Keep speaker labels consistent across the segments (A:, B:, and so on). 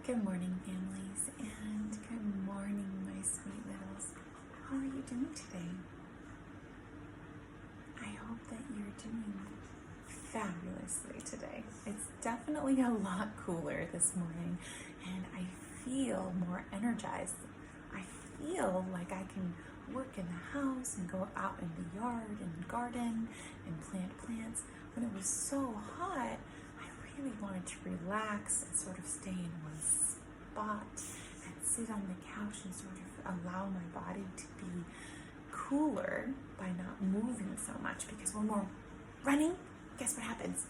A: Good morning, families, and good morning, my sweet littles. How are you doing today? I hope that you're doing fabulously today. It's definitely a lot cooler this morning, and I feel more energized. I feel like I can work in the house and go out in the yard and garden and plant plants. When it was so hot, I really wanted to relax and sort of stay in one spot and sit on the couch and sort of allow my body to be cooler by not moving so much, because when we're running, guess what happens?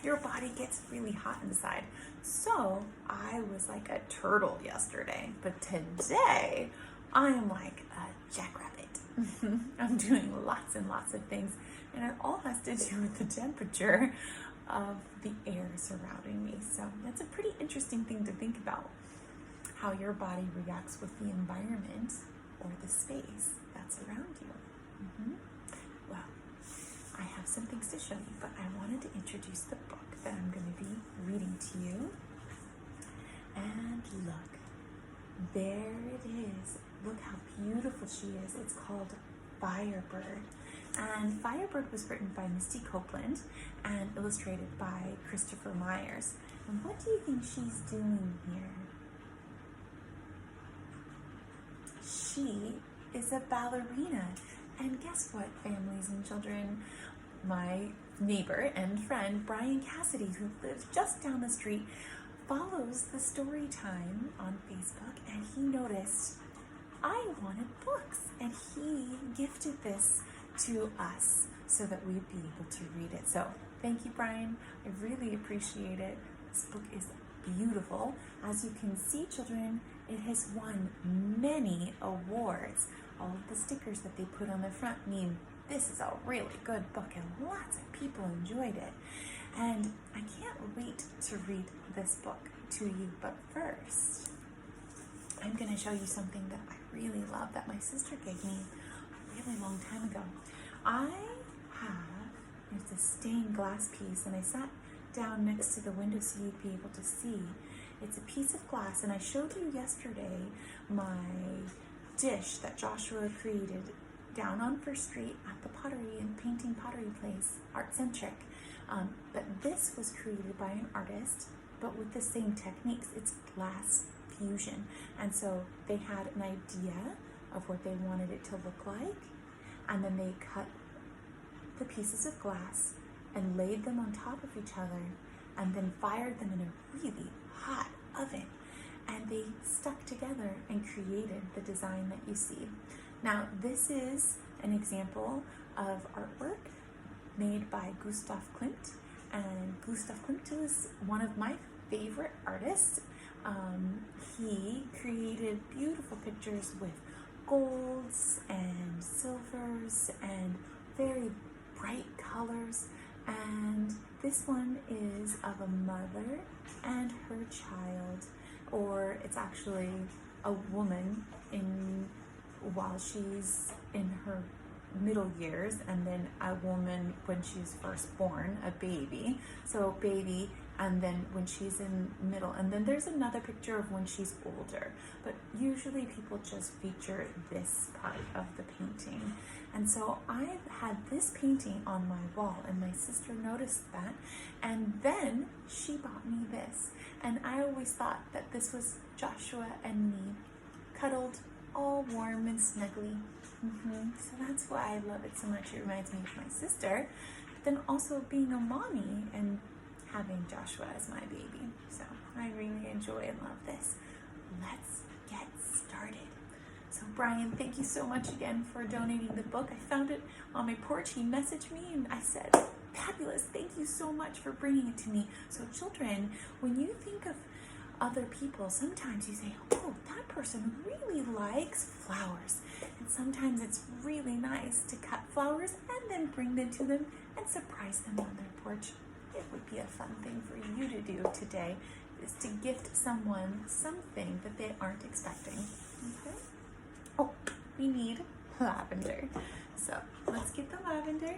A: Your body gets really hot inside. So I was like a turtle yesterday, but today I am like a jackrabbit. I'm doing lots and lots of things, and it all has to do with the temperature of the air surrounding me. So that's a pretty interesting thing to think about, how your body reacts with the environment or the space that's around you. Well, I have some things to show you, but I wanted to introduce the book that I'm going to be reading to you. And look, there it is. Look how beautiful she is. It's called Firebird. And Firebird was written by Misty Copeland and illustrated by Christopher Myers. And what do you think she's doing here? She is a ballerina. And guess what, families and children? My neighbor and friend, Brian Cassidy, who lives just down the street, follows the Storytime on Facebook, and he noticed I wanted books, and he gifted this to us so that we'd be able to read it. So thank you, Brian. I really appreciate it. This book is beautiful. As you can see, children, it has won many awards. All of the stickers that they put on the front mean this is a really good book, and lots of people enjoyed it. And I can't wait to read this book to you, but first, I'm going to show you something that I really love that my sister gave me a really long time ago. It's a stained glass piece, and I sat down next to the window so you'd be able to see. It's a piece of glass, and I showed you yesterday my dish that Joshua created down on First Street at the pottery and painting pottery place, Art-Centric. But this was created by an artist, but with the same techniques. It's glass fusion. And so they had an idea of what they wanted it to look like, and then they cut the pieces of glass and laid them on top of each other, and then fired them in a really hot oven, and they stuck together and created the design that you see. Now, this is an example of artwork made by Gustav Klimt, and Gustav Klimt is one of my favorite artists. He created beautiful pictures with golds and silvers and very bright colors, and this one is of a mother and her child, or it's actually a woman while she's in her middle years, and then a woman when she's first born, a baby. So baby, and then when she's in middle, and then there's another picture of when she's older. But usually people just feature this part of the painting. And so I had this painting on my wall, and my sister noticed that, and then she bought me this. And I always thought that this was Joshua and me, cuddled, all warm and snuggly. So that's why I love it so much. It reminds me of my sister, but then also being a mommy and having Joshua as my baby. So I really enjoy and love this. Let's get started. So Brian, thank you so much again for donating the book. I found it on my porch. He messaged me and I said, fabulous, thank you so much for bringing it to me. So children, when you think of other people, sometimes you say, oh, that person really likes flowers. And sometimes it's really nice to cut flowers and then bring them to them and surprise them on their porch. It would be a fun thing for you to do today, is to gift someone something that they aren't expecting. Okay? Oh, we need lavender. So let's get the lavender.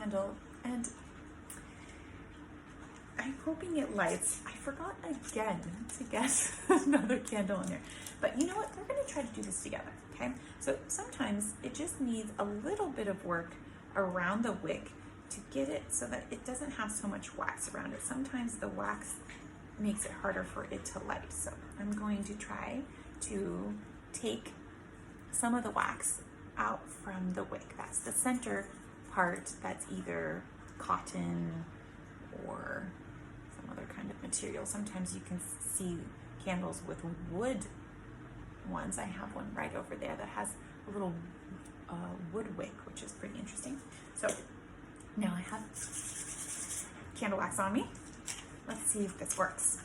A: candle, and I'm hoping it lights. I forgot again to get another candle in there. But you know what? We're going to try to do this together, okay? So sometimes it just needs a little bit of work around the wick to get it so that it doesn't have so much wax around it. Sometimes the wax makes it harder for it to light. So I'm going to try to take some of the wax out from the wick. That's the center part that's either cotton or some other kind of material. Sometimes you can see candles with wood ones. I have one right over there that has a little wood wick, which is pretty interesting. So now I have candle wax on me. Let's see if this works.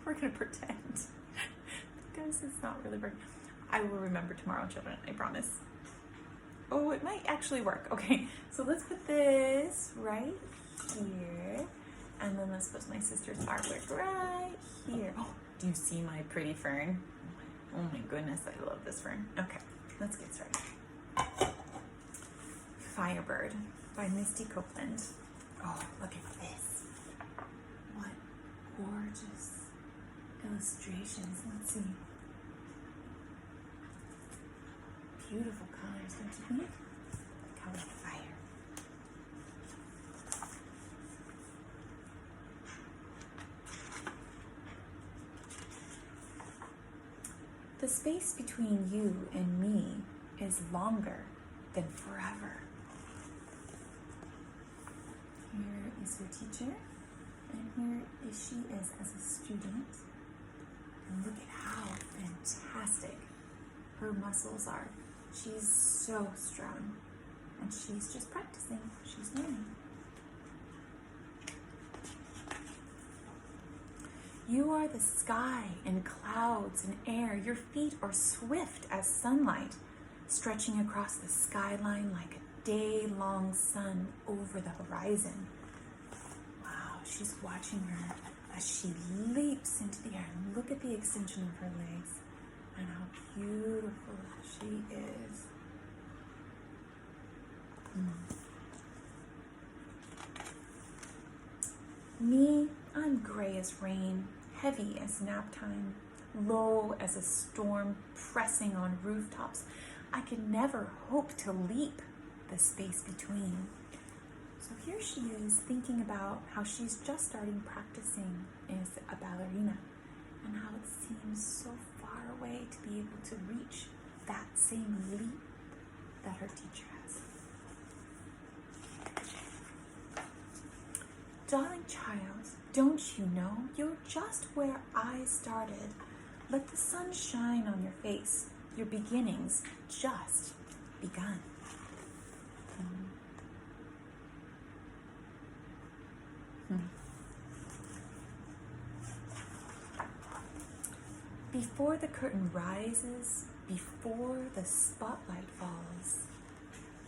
A: We're gonna pretend because it's not really working. I will remember tomorrow, children, I promise. Oh, it might actually work. Okay, so let's put this right here, and then let's put my sister's artwork right here. Oh, do you see my pretty fern? Oh my goodness, I love this fern. Okay, let's get started. Firebird by Misty Copeland. Oh, look at this. What gorgeous illustrations. Let's see. Beautiful colors, don't you think? The color of fire. The space between you and me is longer than forever. Here is her teacher, and here she is as a student. And look at how fantastic her muscles are. She's so strong, and she's just practicing. She's learning. You are the sky and clouds and air. Your feet are swift as sunlight, stretching across the skyline like a day-long sun over the horizon. Wow, she's watching her as she leaps into the air. And look at the extension of her legs and how beautiful she is. Me, I'm gray as rain, heavy as nap time, low as a storm pressing on rooftops. I could never hope to leap the space between. So here she is thinking about how she's just starting practicing as a ballerina and how it seems so far away to be able to reach that same leap that her teacher has. Darling child, don't you know you're just where I started? Let the sun shine on your face. Your beginnings just begun. Before the curtain rises, before the spotlight falls,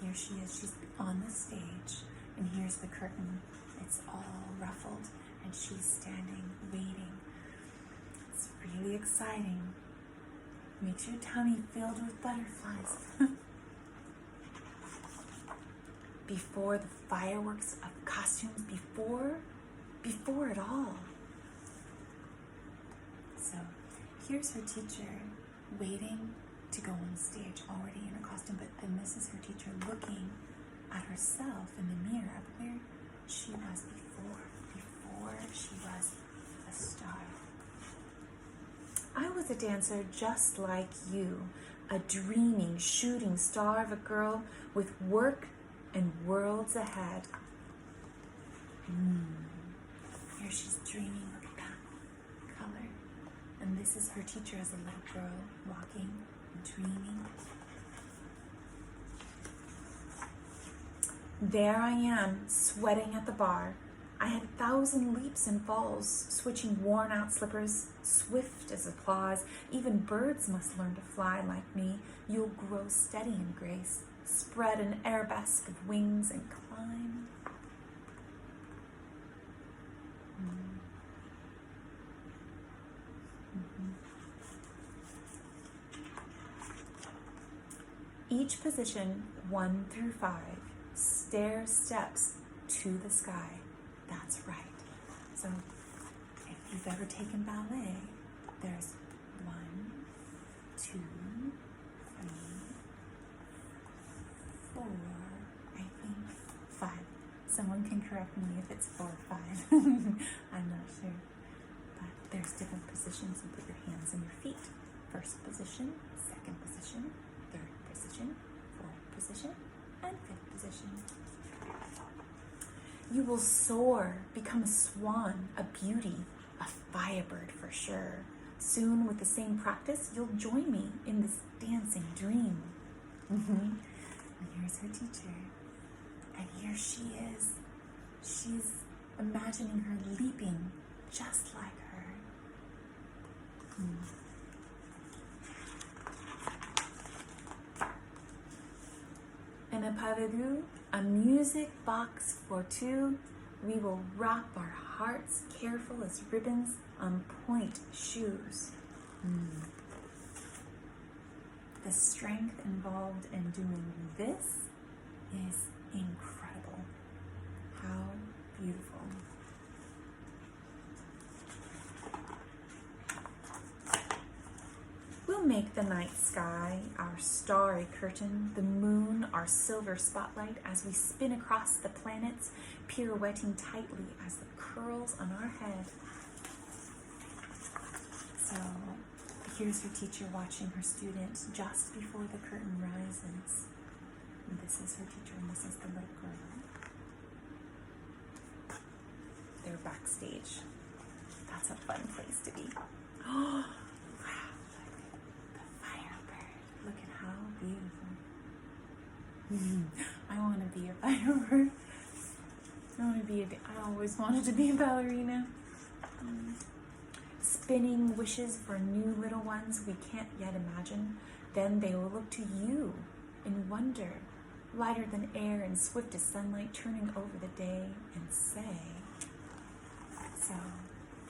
A: here she is, she's on the stage, and here's the curtain. It's all ruffled, and she's standing, waiting. It's really exciting. Makes your tummy filled with butterflies. Before the fireworks of costumes, before it all. So here's her teacher waiting to go on stage, already in a costume, but then this is her teacher looking at herself in the mirror of where she was before she was a star. I was a dancer just like you, a dreaming, shooting star of a girl with work and worlds ahead. Here she's dreaming, look at that color. And this is her teacher as a little girl, walking and dreaming. There I am, sweating at the bar. I had 1,000 leaps and falls, switching worn-out slippers, swift as applause. Even birds must learn to fly like me. You'll grow steady in grace, spread an arabesque of wings and climb. Each position, 1 through 5, stair steps to the sky. That's right. So if you've ever taken ballet, there's 1, 2, 3, 4, I think 5. Someone can correct me if it's 4 or 5. I'm not sure. But there's different positions. You put your hands on your feet. First position, second position, third position, fourth position, and fifth position. You will soar, become a swan, a beauty, a firebird for sure. Soon, with the same practice, you'll join me in this dancing dream. And here's her teacher. And here she is. She's imagining her leaping just like her. In a parlez-vous, a music box for 2, we will wrap our hearts careful as ribbons on point shoes. The strength involved in doing this is incredible. How beautiful. We'll make the night sky our starry curtain, the moon our silver spotlight as we spin across the planets, pirouetting tightly as the curls on our head. So here's your teacher watching her student just before the curtain rises. And this is her teacher and this is the little girl. They're backstage. That's a fun place to be. Oh, wow, look, the Firebird. Look at how beautiful. I want to be a Firebird. I always wanted to be a ballerina. Spinning wishes for new little ones we can't yet imagine. Then they will look to you in wonder, lighter than air and swift as sunlight, turning over the day and say. So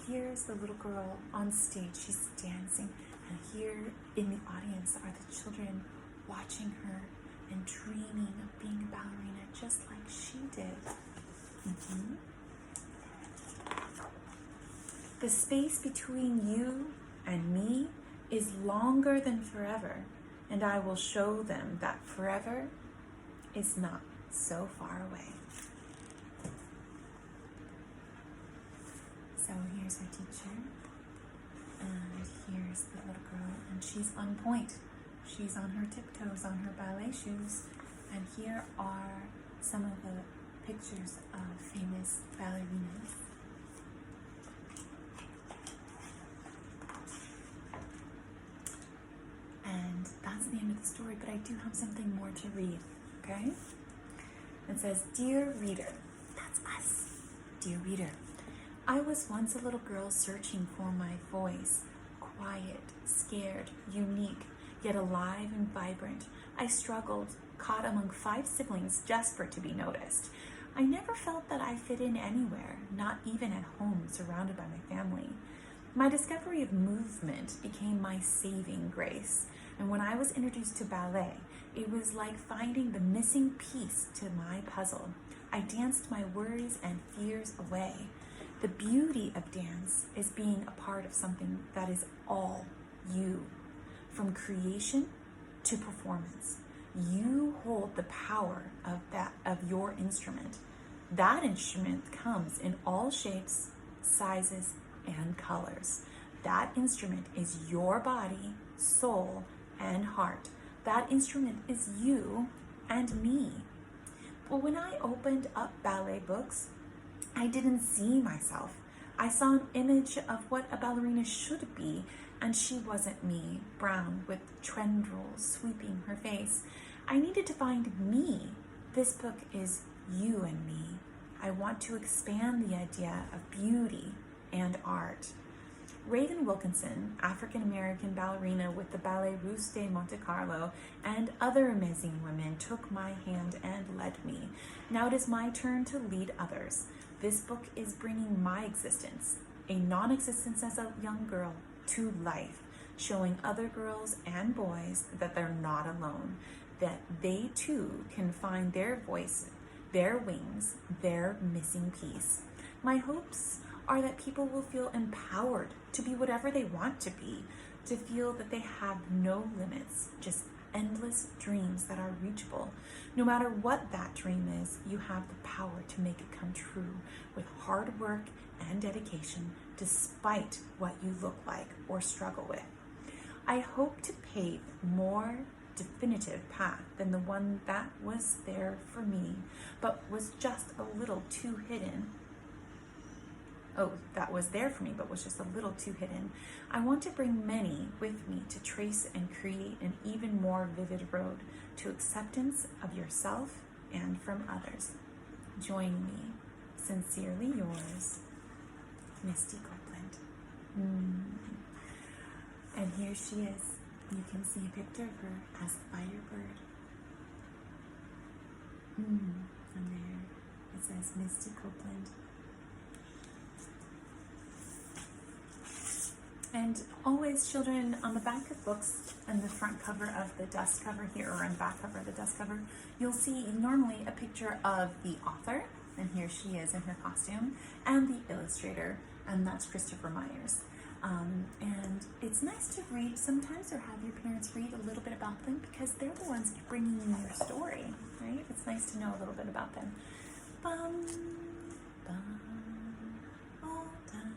A: here's the little girl on stage. She's dancing, and here in the audience are the children watching her and dreaming of being a ballerina just like she did. The space between you and me is longer than forever, and I will show them that forever is not so far away. So here's our teacher, and here's the little girl, and she's on point. She's on her tiptoes, on her ballet shoes, and here are some of the pictures of famous ballerinas. And that's the end of the story, but I do have something more to read, okay? It says, Dear reader, that's us, dear reader, I was once a little girl searching for my voice, quiet, scared, unique, yet alive and vibrant. I struggled, caught among 5 siblings, desperate to be noticed. I never felt that I fit in anywhere, not even at home, surrounded by my family. My discovery of movement became my saving grace, and when I was introduced to ballet, it was like finding the missing piece to my puzzle. I danced my worries and fears away. The beauty of dance is being a part of something that is all you. From creation to performance, you hold the power of your instrument. That instrument comes in all shapes, sizes, and colors. That instrument is your body, soul, and heart. That instrument is you and me. But when I opened up ballet books, I didn't see myself. I saw an image of what a ballerina should be, and she wasn't me, brown with tendrils sweeping her face. I needed to find me. This book is you and me. I want to expand the idea of beauty and art. Reagan Wilkinson, African-American ballerina with the Ballet Russe de Monte Carlo, and other amazing women took my hand and led me. Now it is my turn to lead others. This book is bringing my existence, a non-existence as a young girl, to life, showing other girls and boys that they're not alone, that they too can find their voice, their wings, their missing piece. My hopes are that people will feel empowered to be whatever they want to be, to feel that they have no limits, just endless dreams that are reachable. No matter what that dream is, you have the power to make it come true with hard work and dedication, despite what you look like or struggle with. I hope to pave more definitive path than the one that was there for me, but was just a little too hidden. That was there for me, but was just a little too hidden. I want to bring many with me to trace and create an even more vivid road to acceptance of yourself and from others. Join me. Sincerely yours, Misty Copeland. And here she is. You can see a picture of her as Firebird. And there it says Misty Copeland. And always, children, on the back of books and the front cover of the dust cover here, or on the back cover of the dust cover, you'll see normally a picture of the author, and here she is in her costume, and the illustrator, and that's Christopher Myers. And it's nice to read sometimes, or have your parents read a little bit about them, because they're the ones bringing you your story, right? It's nice to know a little bit about them. Bum, bum, all done,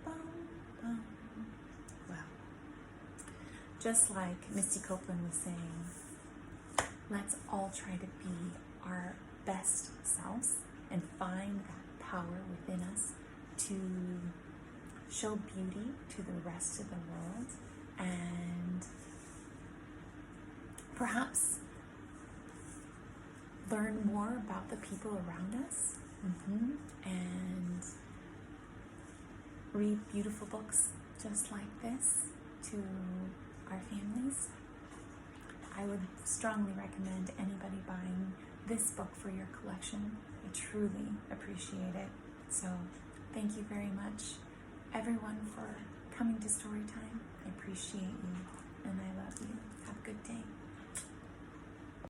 A: bum, bum. Well, just like Misty Copeland was saying, let's all try to be our best selves and find that power within us to show beauty to the rest of the world, and perhaps learn more about the people around us, and read beautiful books just like this to our families. I would strongly recommend anybody buying this book for your collection. I truly appreciate it. So thank you very much, everyone, for coming to Storytime. I appreciate you, and I love you. Have a good day.